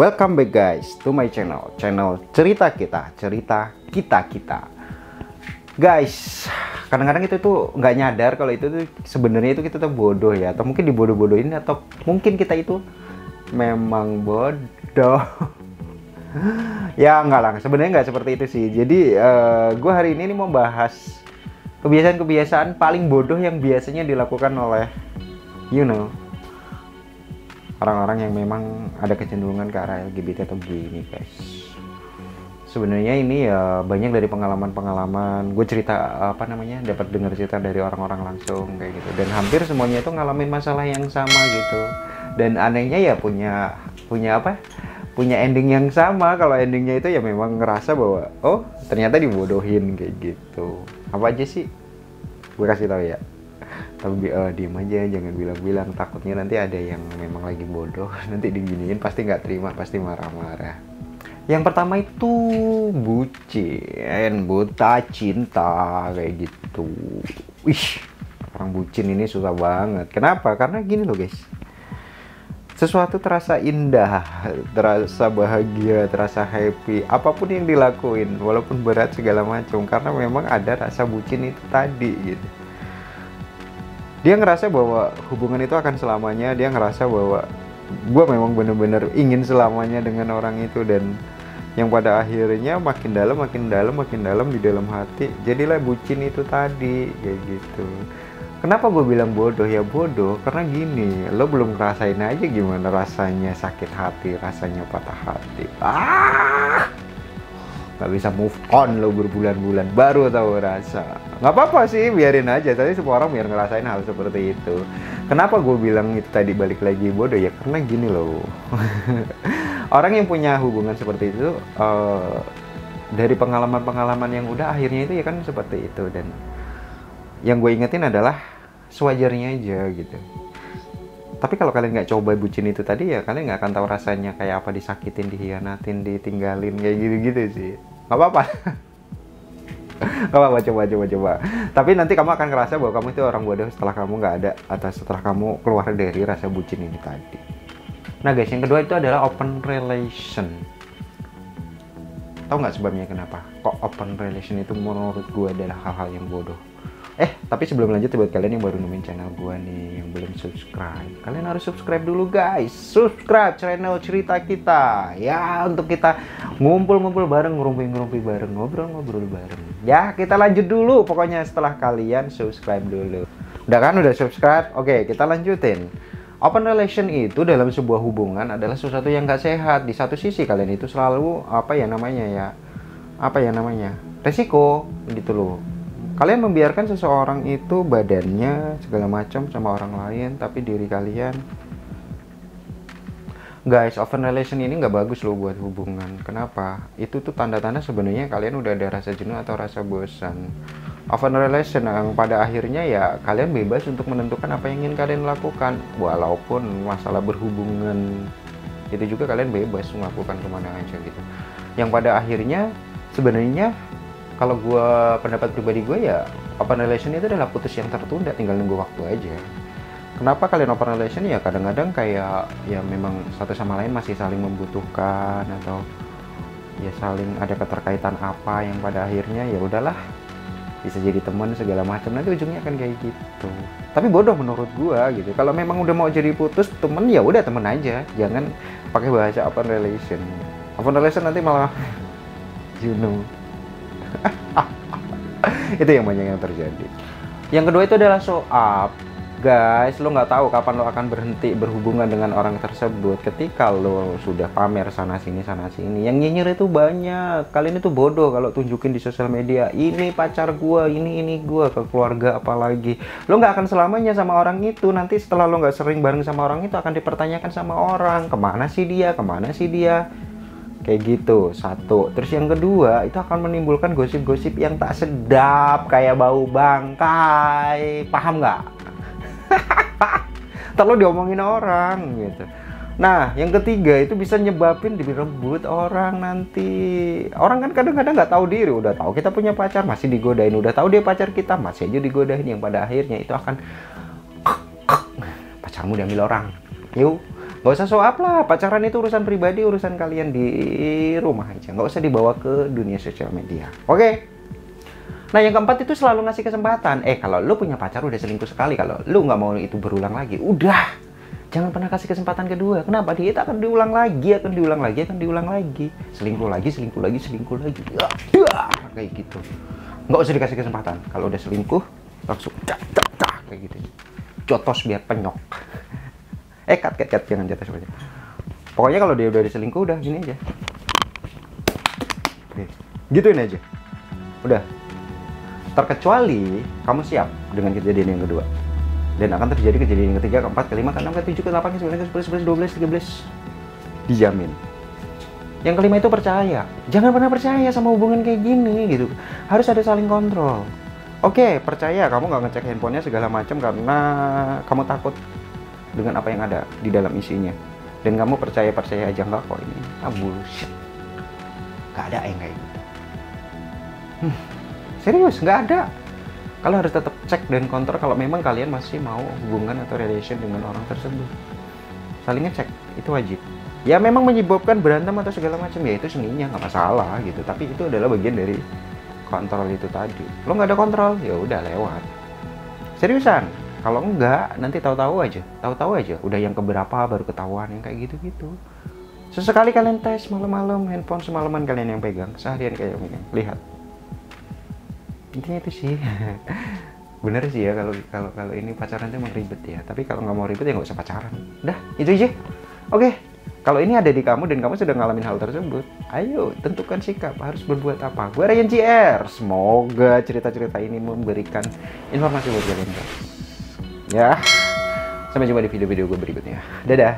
Welcome back guys to my channel cerita kita. Guys, kadang-kadang itu tuh nggak nyadar kalau itu tuh sebenarnya itu kita tuh bodoh ya, atau mungkin dibodoh-bodohin, atau mungkin kita itu memang bodoh. Ya enggak lah, sebenarnya nggak seperti itu sih. Jadi gue hari ini mau bahas kebiasaan-kebiasaan paling bodoh yang biasanya dilakukan oleh orang-orang yang memang ada kecenderungan ke arah LGBT atau gay ini guys. Sebenarnya ini ya banyak dari pengalaman-pengalaman gue cerita, dapat dengar cerita dari orang-orang langsung kayak gitu, dan hampir semuanya itu ngalamin masalah yang sama gitu. Dan anehnya ya punya ending yang sama. Kalau endingnya itu ya memang ngerasa bahwa oh ternyata dibodohin kayak gitu. Apa aja sih? Gue kasih tahu ya. Tapi diem aja, jangan bilang-bilang, takutnya nanti ada yang memang lagi bodoh, nanti diginiin pasti nggak terima, pasti marah-marah. Yang pertama itu bucin, buta cinta kayak gitu. Wih, orang bucin ini susah banget. Kenapa? Karena gini loh guys, sesuatu terasa indah, terasa bahagia, terasa happy, apapun yang dilakuin, walaupun berat segala macam, karena memang ada rasa bucin itu tadi gitu. Dia ngerasa bahwa hubungan itu akan selamanya, dia ngerasa bahwa gue memang bener-bener ingin selamanya dengan orang itu, dan yang pada akhirnya makin dalam di dalam hati, jadilah bucin itu tadi kayak gitu. Kenapa gue bilang bodoh? Ya bodoh karena gini, lo belum ngerasain aja gimana rasanya sakit hati, rasanya patah hati. Gak bisa move on lo berbulan-bulan baru tahu rasa. Nggak apa-apa sih, biarin aja, tapi semua orang biar ngerasain hal seperti itu. Kenapa gue bilang itu tadi balik lagi bodoh? Ya karena gini loh. Orang yang punya hubungan seperti itu dari pengalaman-pengalaman yang udah, akhirnya itu ya kan seperti itu. Dan yang gue ingetin adalah sewajarnya aja gitu. Tapi kalau kalian nggak coba bucin itu tadi, ya kalian nggak akan tahu rasanya kayak apa disakitin, dihianatin, ditinggalin kayak gitu-gitu sih. Nggak apa-apa. Nggak apa-apa, coba. Tapi nanti kamu akan ngerasa bahwa kamu itu orang bodoh setelah kamu nggak ada, atau setelah kamu keluar dari rasa bucin ini tadi. Nah guys, yang kedua itu adalah open relation. Tahu nggak sebabnya kenapa? Kok open relation itu menurut gue adalah hal-hal yang bodoh? Tapi sebelum lanjut, buat kalian yang baru nemuin channel gue nih, yang belum subscribe, kalian harus subscribe dulu guys. Subscribe channel cerita kita ya, untuk kita ngumpul-ngumpul bareng, ngerumpi bareng, ngobrol-ngobrol bareng. Ya kita lanjut dulu pokoknya setelah kalian subscribe dulu. Udah kan, udah subscribe? Oke, kita lanjutin. Open relation itu dalam sebuah hubungan adalah sesuatu yang gak sehat. Di satu sisi kalian itu selalu resiko gitu loh. Kalian membiarkan seseorang itu badannya segala macam sama orang lain, tapi diri kalian, guys, open relation ini nggak bagus loh buat hubungan. Kenapa? Itu tuh tanda-tanda sebenarnya kalian udah ada rasa jenuh atau rasa bosan. Open relation yang pada akhirnya ya kalian bebas untuk menentukan apa yang ingin kalian lakukan, walaupun masalah berhubungan itu juga kalian bebas melakukan kemana aja gitu. Yang pada akhirnya sebenarnya, kalau pendapat pribadi gue ya, open relation itu adalah putus yang tertunda, tinggal nunggu waktu aja. Kenapa kalian open relation? Ya kadang-kadang kayak ya memang satu sama lain masih saling membutuhkan, atau ya saling ada keterkaitan apa yang pada akhirnya ya udahlah, bisa jadi teman segala macam, nanti ujungnya akan kayak gitu. Tapi bodoh menurut gue gitu. Kalau memang udah mau jadi putus temen, ya udah temen aja, jangan pakai bahasa open relation. Open relation nanti malah itu yang banyak yang terjadi. Yang kedua itu adalah show up. Guys, lo nggak tahu kapan lo akan berhenti berhubungan dengan orang tersebut. Ketika lo sudah pamer sana sini, yang nyinyir itu banyak. Kalian itu bodoh kalau tunjukin di sosial media, ini pacar gua, ini gua, ke keluarga apalagi. Lo nggak akan selamanya sama orang itu. Nanti setelah lo nggak sering bareng sama orang itu, akan dipertanyakan sama orang, kemana sih dia, kayak gitu. Satu. Terus yang kedua, itu akan menimbulkan gosip-gosip yang tak sedap, kayak bau bangkai, paham nggak? Terlalu diomongin orang gitu. Nah, yang ketiga itu bisa nyebabin direbut orang nanti. Orang kan kadang-kadang nggak tahu diri, udah tahu kita punya pacar masih digodain, udah tahu dia pacar kita masih aja digodain, yang pada akhirnya itu akan pacarmu diambil orang. Yuk, Nggak usah show up lah, pacaran itu urusan pribadi, urusan kalian di rumah aja. Nggak usah dibawa ke dunia sosial media. Oke? Nah, yang keempat itu selalu ngasih kesempatan. Kalau lu punya pacar udah selingkuh sekali, kalau lu nggak mau itu berulang lagi, udah. Jangan pernah kasih kesempatan kedua. Kenapa? Dia akan diulang lagi, akan diulang lagi, akan diulang lagi. Selingkuh lagi, selingkuh lagi, selingkuh lagi. Kayak gitu. Nggak usah dikasih kesempatan. Kalau udah selingkuh, langsung kayak gitu. Jotos biar penyok. Cut, jangan jatuh semuanya. Pokoknya kalau dia udah diselingkuh, udah gini aja. Oke. Gituin aja. Udah. Terkecuali kamu siap dengan kejadian yang kedua. Dan akan terjadi kejadian yang ketiga, keempat, kelima, keenam, ketujuh, ke-8, ke-9, ke-10, 11, 12, 13. Dijamin. Yang kelima itu percaya. Jangan pernah percaya sama hubungan kayak gini gitu. Harus ada saling kontrol. Oke, percaya kamu nggak ngecek handphonenya segala macam karena kamu takut dengan apa yang ada di dalam isinya, dan kamu percaya aja. Enggak kok, ini bullshit. Gak ada yang kayak gitu. Serius, nggak ada. Kalian harus tetap cek dan kontrol kalau memang kalian masih mau hubungan atau relation dengan orang tersebut. Saling ngecek, itu wajib. Ya memang menyebabkan berantem atau segala macam, ya itu seninya, nggak masalah gitu. Tapi itu adalah bagian dari kontrol itu tadi. Lo nggak ada kontrol, ya udah lewat. Seriusan. Kalau enggak, nanti tahu-tahu aja. Udah yang keberapa baru ketahuan yang kayak gitu-gitu. Sesekali kalian tes malam-malam, handphone semalaman kalian yang pegang, seharian kayak gini. Lihat. Intinya itu sih. Bener sih ya, kalau ini pacaran itu emang ribet ya. Tapi kalau nggak mau ribet ya nggak usah pacaran. Udah, itu aja. Oke. Kalau ini ada di kamu dan kamu sudah ngalamin hal tersebut, ayo tentukan sikap, harus berbuat apa. Gue Ryan JR. Semoga cerita-cerita ini memberikan informasi buat kalian. Ya, sampai jumpa di video-video gue berikutnya. Dadah.